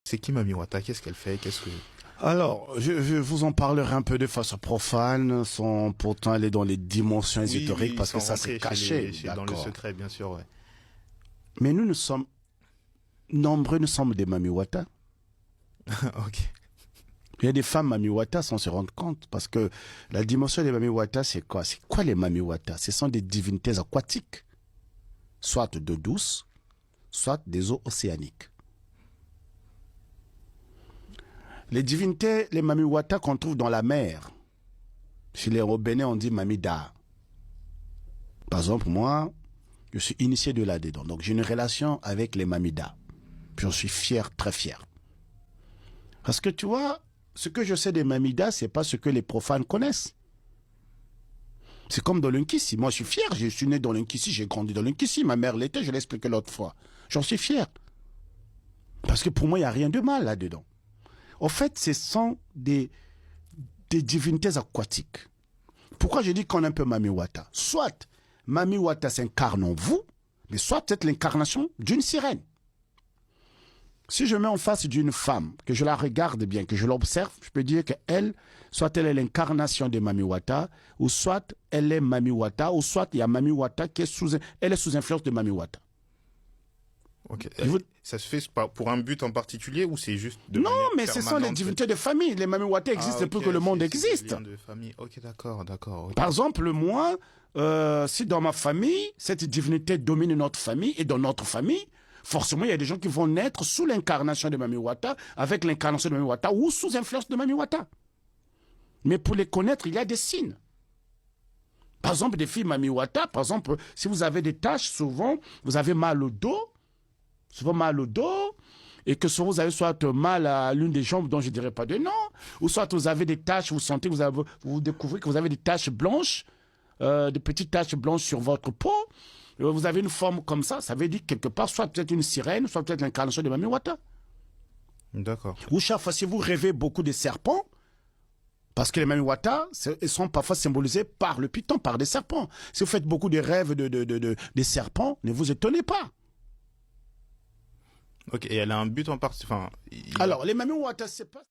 C'est qui Mami Wata? Qu'est-ce qu'elle fait? Qu'est-ce que... Alors, je vous en parlerai un peu de façon profane, sans pourtant aller dans les dimensions ésotériques, parce que ça c'est caché. Dans le secret, bien sûr, ouais. Mais nous sommes nombreux, nous sommes des Mami Wata. Ok. Il y a des femmes Mami Wata sans se rendre compte, parce que la dimension des Mami Wata, c'est quoi? C'est quoi les Mami Wata? Ce sont des divinités aquatiques, soit d'eau douce, soit des eaux océaniques. Les divinités, les Mami Wata qu'on trouve dans la mer, chez les Bénin, on dit Mamida. Par exemple, moi, je suis initié de là-dedans. Donc, j'ai une relation avec les Mamida. Puis, j'en suis fier, très fier. Parce que tu vois, ce que je sais des Mamida, c'est pas ce que les profanes connaissent. C'est comme dans l'Inkissi. Moi, je suis fier. Je suis né dans l'Inkissi, j'ai grandi dans l'Inkissi. Ma mère l'était, je l'ai expliqué l'autre fois. J'en suis fier. Parce que pour moi, il n'y a rien de mal là-dedans. En fait, ce sont des divinités aquatiques. Pourquoi je dis qu'on est un peu Mami Wata? Soit Mami Wata s'incarne en vous, mais soit peut-être l'incarnation d'une sirène. Si je mets en face d'une femme, que je la regarde bien, que je l'observe, je peux dire qu'elle, soit elle est l'incarnation de Mami Wata, ou soit elle est Mami Wata, ou soit il y a Mami Wata qui est elle est sous influence de Mami Wata. Ok. Ça se fait pour un but en particulier ou c'est juste de Non, mais ce sont les divinités de famille. Les Mami Wata existent depuis que le monde existe. De famille. Ok, d'accord, d'accord. Okay. Par exemple, moi, si dans ma famille, cette divinité domine notre famille et dans notre famille, forcément, il y a des gens qui vont naître sous l'incarnation de Mami Wata, avec l'incarnation de Mami Wata ou sous influence de Mami Wata. Mais pour les connaître, il y a des signes. Par exemple, des filles Mami Wata, par exemple, si vous avez des taches, souvent, vous avez mal au dos, et que soit vous avez soit mal à l'une des jambes dont je ne dirais pas de nom, ou soit vous avez des taches, vous sentez, vous découvrez que vous avez des taches blanches, des petites taches blanches sur votre peau, vous avez une forme comme ça veut dire quelque part, soit peut-être une sirène, soit peut-être l'incarnation de Mami Wata. D'accord. Ou chaque fois, si vous rêvez beaucoup de serpents, parce que les Mami Wata, ils sont parfois symbolisés par le python, par des serpents. Si vous faites beaucoup de rêves des serpents, ne vous étonnez pas. Ok, et elle a un but en particulier. Alors, les Mami Wata, c'est pas...